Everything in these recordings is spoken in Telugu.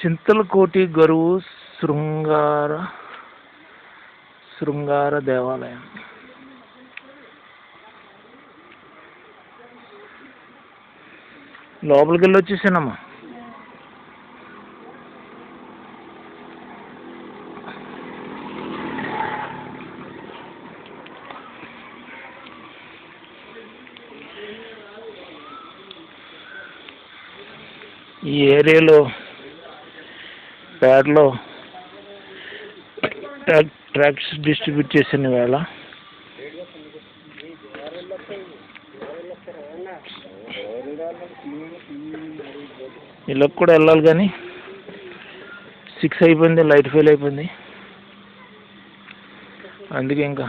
చింతలకోటి గరువు శృంగార దేవాలయం. లోపలికి వెళ్ళి వచ్చేసానమ్మా. ఈ ఏరియాలో పేడలో ట్రాక్స్ డిస్ట్రిబ్యూట్ చేసిన వేళ ఇళ్ళకి కూడా వెళ్ళాలి కానీ 6 అయిపోయింది, లైట్ ఫెయిల్ అయిపోయింది. అందుకే ఇంకా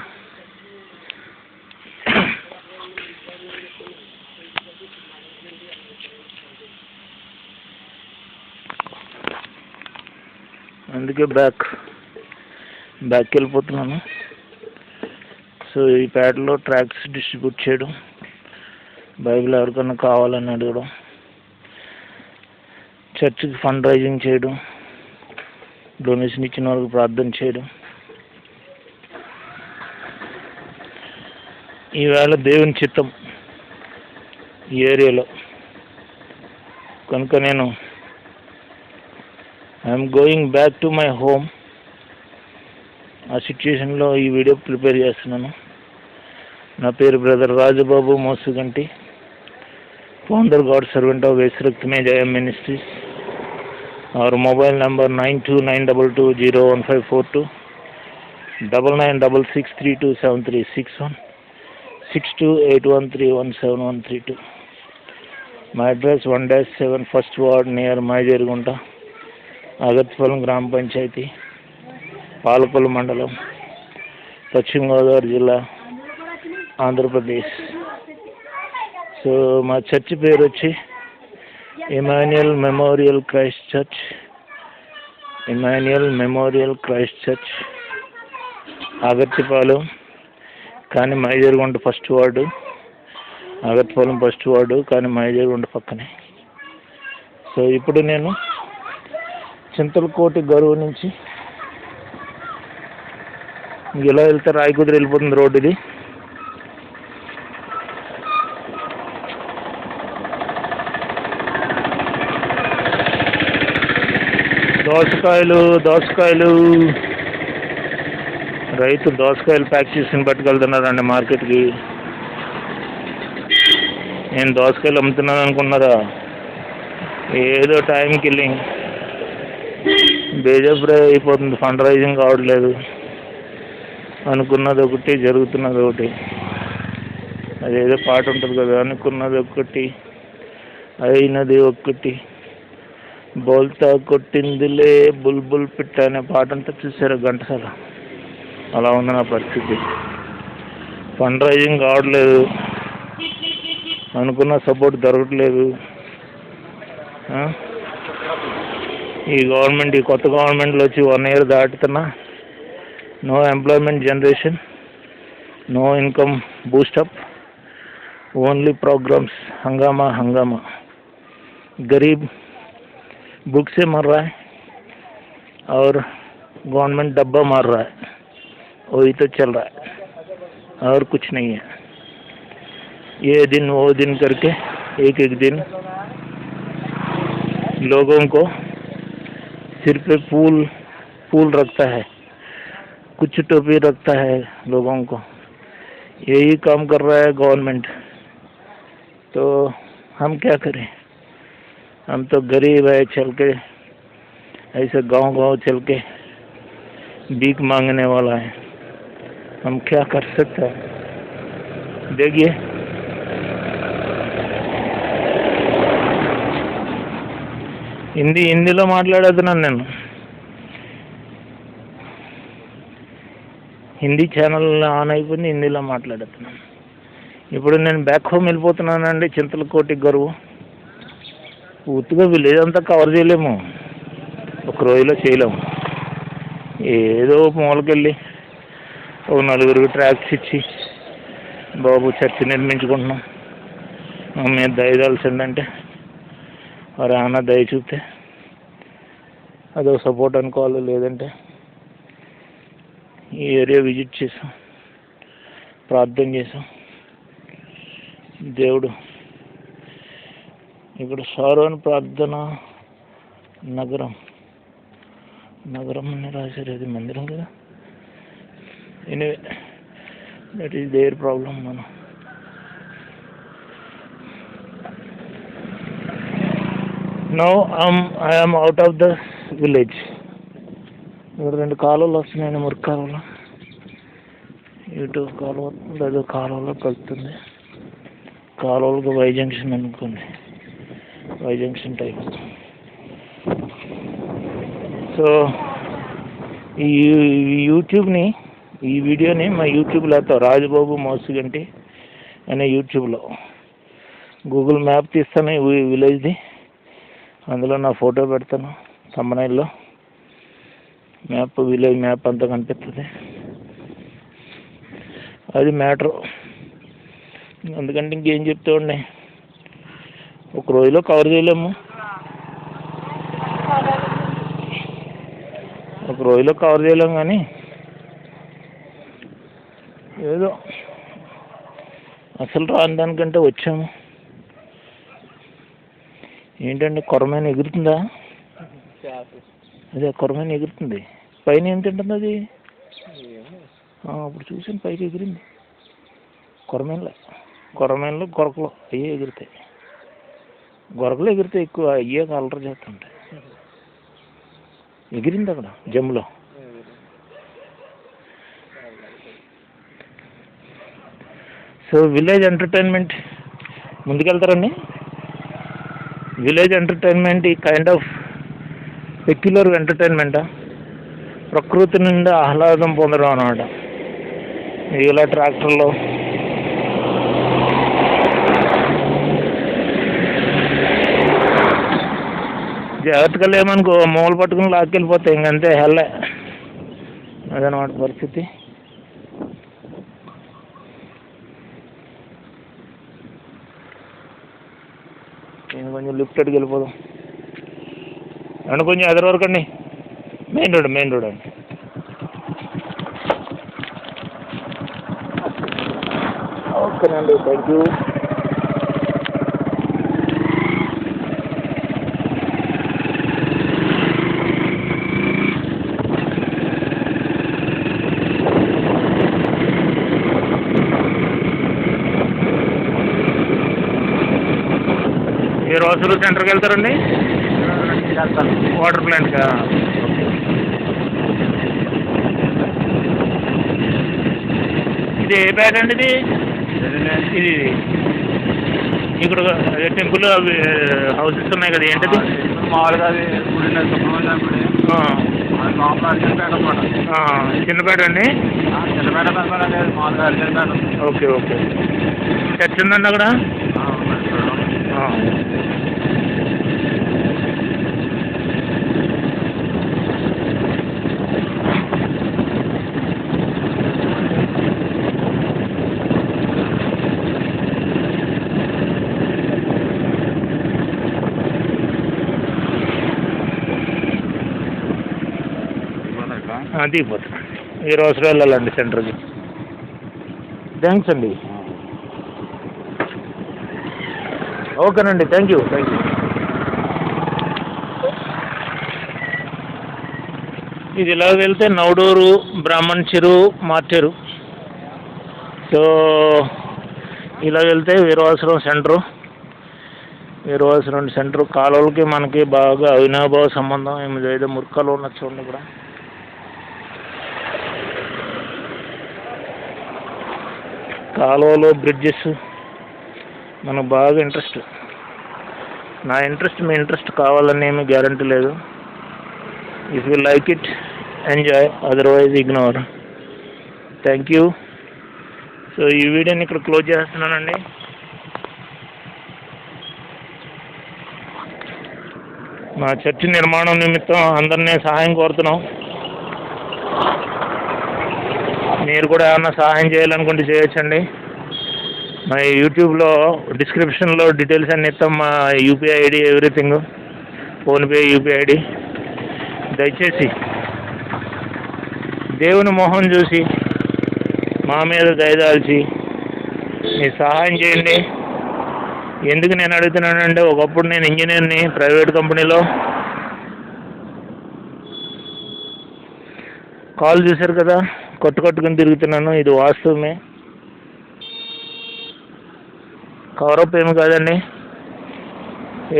బ్యాక్ వెళ్ళిపోతున్నాను. సో ఈ పేటలో ట్రాక్స్ డిస్ట్రిబ్యూట్ చేయడం, బైబిల్ ఎవరికైనా కావాలని అడగడం, చర్చికి ఫండ్ రైజింగ్ చేయడం, డొనేషన్ ఇచ్చిన వాళ్ళకి ప్రార్థన చేయడం. ఈవేళ దేవుని చిత్తం ఈ ఏరియాలో కనుక నేను I'm going back to my home. ఆ సిచ్యుయేషన్లో ఈ వీడియో ప్రిపేర్ చేస్తున్నాను. నా పేరు brother Rajababu Mosuganti, founder God servant of Yesuraktame Jayam ministries. Our mobile number 9292201542, 9966327361, 6281317132. My address 1-7 First Ward near Mayjergunta, అగత్తిపాలెం గ్రామ పంచాయతీ, పాలకొల్లు మండలం, పశ్చిమ గోదావరి జిల్లా, ఆంధ్రప్రదేశ్. సో మా చర్చ్ పేరు వచ్చి ఇమాన్యుయల్ మెమోరియల్ క్రైస్ట్ చర్చ్, అగత్తిపాలెం, కానీ మైజర్గుంట ఫస్ట్ వార్డు, అగత్తిపాలెం ఫస్ట్ వార్డు, కానీ మైజర్గుంట పక్కనే. సో ఇప్పుడు నేను చింతలకోటి గరువు నుంచి ఇలా వెళ్తే రాయకుదురు వెళ్ళిపోతుంది రోడ్డు. ఇది దోసకాయలు రైతు దోసకాయలు ప్యాక్ చేసుకుని పట్టుకెళ్తున్నారండి మార్కెట్కి. నేను దోసకాయలు అమ్ముతున్నాను అనుకున్నారా? ఏదో టైం కిల్లింగ్, బేజాబ్రే అయిపోతుంది. ఫండ్ రైజింగ్ కావట్లేదు. అనుకున్నది ఒకటి, జరుగుతున్నది ఒకటి. అదేదో పాట ఉంటుంది కదా, అనుకున్నది ఒకటి, అయినది ఒకటి, బోల్తా కొట్టిందిలే బుల్బుల్ పిట్ట అనే పాట అంతా చూసారా ఘంటసాల? అలా ఉంది నా పరిస్థితి. ఫండ్ రైజింగ్ కావట్లేదు, అనుకున్న సపోర్ట్ దొరకట్లేదు. ఈ కొత్త గవర్నమెంట్లో వచ్చి 1 year దాటుతున్నా, no employment generation, no income boost up, only programs, हंगामा. गरीब भूख से मर रहा है और गवर्नमेंट डब्बा मार रहा है. वही तो चल रहा है और कुछ नहीं है. ये दिन वो दिन करके एक दिन लोगों को सिर पे फूल रखता है, कुछ टोपी रखता है लोगों को. यही काम कर रहा है गवर्नमेंट. तो हम क्या करें? हम तो गरीब है, चल के ऐसे गांव चल के भीख मांगने वाला है. हम क्या कर सकते हैं? देखिए హిందీలో మాట్లాడుతున్నాను నేను. హిందీ ఛానల్ ఆన్ అయిపోయింది, హిందీలో మాట్లాడుతున్నాను. ఇప్పుడు నేను బ్యాక్ హోమ్ వెళ్ళిపోతున్నానండి. చింతలకోటి గరువు పూర్తిగా విలేజ్ అంతా కవర్ చేయలేము, ఒక రోజులో చేయలేము. ఏదో మూలకెళ్ళి ఒక 4 ట్రాక్స్ ఇచ్చి, బాబు చర్చి నిర్మించుకుంటున్నాం, మా మీద దయదాల్సిందంటే వారు ఏమన్నా దయ చూపితే అదో సపోర్ట్ అనుకోవాలి. లేదంటే ఈ ఏరియా విజిట్ చేసాం, ప్రార్థన చేసాం. దేవుడు ఇక్కడ షారోన్ ప్రార్థన నగరం అని రాశారు. అది మందిరం కదా. Anyway, that is there problem. మనం no I am out of the village. ఇక్కడ 2 కాలువలు వస్తున్నాయండి, మురికి కాలువలు. ఇటు కాలువ అదో కాలువలో కలుపుతుంది. కాలువలకు వై జంక్షన్ అనుకుంది, వై జంక్షన్ టైప్. సో ఈ యూట్యూబ్ని, ఈ వీడియోని మా యూట్యూబ్లో వేస్తాం, రాజబాబు మోసుగంటి అనే యూట్యూబ్లో. గూగుల్ మ్యాప్ తీస్తాను ఈ విలేజ్ది, అందులో నా ఫోటో పెడతాను. తమ్మనైల్లో మ్యాప్, విలేజ్ మ్యాప్ అంతా కనిపిస్తుంది. అది మ్యాటరు. అందుకంటే ఇంకేం చెప్తా ఉండే, ఒక రోజులో కవర్ చేయలేము, కానీ ఏదో అసలు రాని దానికంటే వచ్చాము. ఏంటంటే కొరమైన ఎగురుతుందా? అదే కొరమైన ఎగురుతుంది. పైన ఏం తింటుంది అది? అప్పుడు చూసాను, పైకి ఎగిరింది. కొరమేనలు గొరకలు అయ్యే ఎగురుతాయి. గొరకలు ఎగురుతాయి ఎక్కువ, అయ్యే కలర్ చేస్తుంటాయి. ఎగిరింది అక్కడ జమ్ములో. సో విలేజ్ ఎంటర్టైన్మెంట్ ముందుకెళ్తారండి. విలేజ్ ఎంటర్టైన్మెంట్ ఈ కైండ్ ఆఫ్ పెక్యులర్ ఎంటర్టైన్మెంటా? ప్రకృతి నుండి ఆహ్లాదం పొందడం అన్నమాట. ఇలా ట్రాక్టర్లో జాగ్రత్తగా లేమనుకో, మూలు పట్టుకుని లాక్కెళ్ళిపోతాయి. ఇంకంతే, హెల్లే. అదనమాట పరిస్థితి. నేను కొంచెం లిఫ్ట్ అడిగి వెళ్ళిపోదాం అండి. కొంచెం ఎదరు వరకు అండి. మెయిన్ రోడ్ అండి. ఓకేనండి, థ్యాంక్ యూ. మీరు హోసూరు సెంటర్కి వెళ్తారండి? వాటర్ ప్లాంట్కా? ఇది ఏ ప్యాడ్ అండి? ఇది ఇక్కడ అదే టెంపుల్ అవి హౌసెస్ ఉన్నాయి కదా, ఏంటది? మామూలుగా చిన్నపేట అండి. ఓకే. చర్చ్ ఉందండి అక్కడ? దిగిపోతున్నా. ఈ రోజు వెళ్ళాలండి సెంటర్కి. థ్యాంక్స్ అండి. ఓకేనండి, థ్యాంక్ యూ. ఇది ఇలా వెళ్తే నవడూరు, బ్రాహ్మణ్ చెరువు, మార్చెరు. సో ఇలా వెళ్తే వీరవాసరం సెంటరు. వీరవాసరం సెంటరు కాలువలకి మనకి బాగా అవినాభావ సంబంధం. ఏదో మురికాలు ఉన్నది చూడండి ఇక్కడ. కాలువలు, బ్రిడ్జెస్ మనకు బాగా ఇంట్రెస్ట్. నా ఇంట్రెస్ట్ మీ ఇంట్రెస్ట్ కావాలని ఏమీ గ్యారంటీ లేదు. If you like it enjoy, otherwise ignore. Thank you. So ఈ వీడియోని ఇక్కడ క్లోజ్ చేస్తున్నానండి. మా చర్చి నిర్మాణం నిమిత్తం అందరినీ సహాయం కోరుతున్నాం. మీరు కూడా ఏమన్నా సహాయం చేయాలనుకుంటే చేయొచ్చండి. మా యూట్యూబ్లో డిస్క్రిప్షన్లో డీటెయిల్స్ అన్నీ ఇస్తాం. మా UPI ID, everything, PhonePe, UPI ID. దయచేసి దేవుని మొహం చూసి మా మీద దయదాల్చి మీ సహాయం చేయండి. ఎందుకు నేను అడుగుతున్నానంటే, ఒకప్పుడు నేను ఇంజనీర్ని ప్రైవేట్ కంపెనీలో. కాల్ చూశారు కదా, కొట్టుకొని తిరుగుతున్నాను. ఇది వాస్తవమే, కవరప్ ఏమి కాదండి.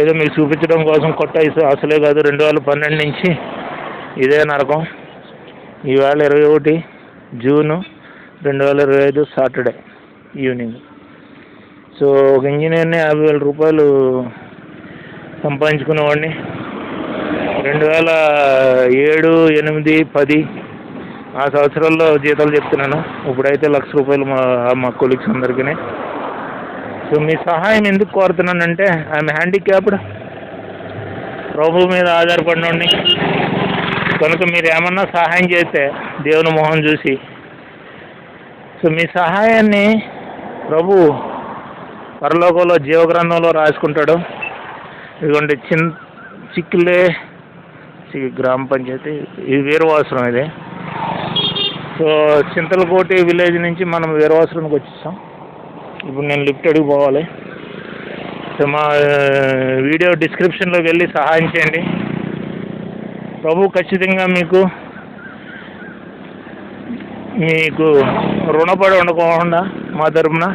ఏదో మీకు చూపించడం కోసం కొట్ట అసలే కాదు. 2012 నుంచి ఇదే నరకం. ఈవేళ 21 జూను 2025 సాటర్డే ఈవినింగ్. సో ఒక ఇంజనీర్ని 50,000 రూపాయలు సంపాదించుకునేవాడిని. 2007, 8, 10 ఆ సంవత్సరాల్లో జీతాలు చెప్తున్నాను. ఇప్పుడైతే 1,00,000 రూపాయలు మా కొలీగ్స్ అందరికీ. సో మీ సహాయం ఎందుకు కోరుతున్నానంటే, ఐఎమ్ హ్యాండిక్యాప్డ్, ప్రభు మీద ఆధారపడినోడిని. కనుక మీరు ఏమన్నా సహాయం చేస్తే దేవుని మొహం చూసి, సో మీ సహాయాన్ని ప్రభు పరలోకంలో జీవగ్రంథంలో రాసుకుంటాడు. ఇదిగోండి చిక్కిలే గ్రామ పంచాయతీ, ఇది వీరవాసరం. ఇది సో చింతలకోటి విలేజ్ నుంచి మనం వీరవాసరానికి వచ్చేసాం. ఇప్పుడు నేను లిఫ్ట్ అడిగి పోవాలి. సో మా వీడియో డిస్క్రిప్షన్లోకి వెళ్ళి సహాయం చేయండి. ప్రభు ఖచ్చితంగా మీకు రుణపడి ఉండకుండా మా తరపున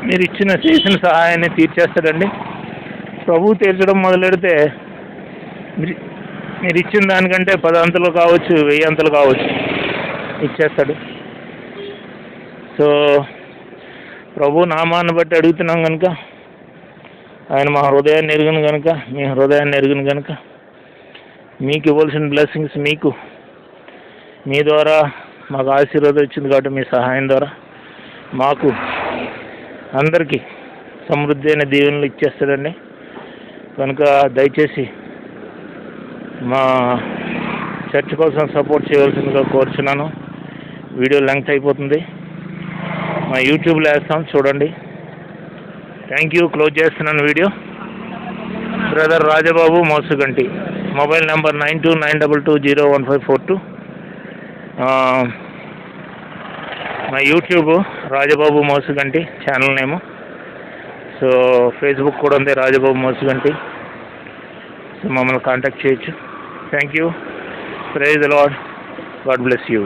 మీరు చేసిన సహాయాన్ని తీర్చేస్తాడండి. ప్రభు తీర్చడం మొదలెడితే మీరు ఇచ్చిన దానికంటే 10 అంతలు కావచ్చు, 1000 అంతలు కావచ్చు, ఇచ్చేస్తాడు. సో ప్రభు నామాన్ని బట్టి అడుగుతున్నాం కనుక, ఆయన మా హృదయాన్ని ఎరుగును కనుక, మీ హృదయాన్ని ఎరుగును కనుక, మీకు ఇవ్వాల్సిన బ్లెస్సింగ్స్ మీకు మీ ద్వారా మాకు ఆశీర్వాదం ఇచ్చింది కాబట్టి మీ సహాయం ద్వారా మాకు అందరికీ సమృద్ధి అయిన దీవెనలు ఇచ్చేస్తాడండి. కనుక దయచేసి మా చర్చ్ కోసం సపోర్ట్ చేయవలసిందిగా కోరుచున్నాను. వీడియో లెంగ్త్ అయిపోతుంది. మా యూట్యూబ్లో వేస్తాం, చూడండి. Thank you. క్లోజ్ చేస్తున్నాను video. Brother Rajababu Mosuganti, mobile number 9292201542. మా YouTube Rajababu Mosuganti channel name. So Facebook కూడా ఉంది, రాజబాబు మోసుగంటి. సో మమ్మల్ని కాంటాక్ట్ చేయొచ్చు. Thank you. Praise the Lord. God bless you.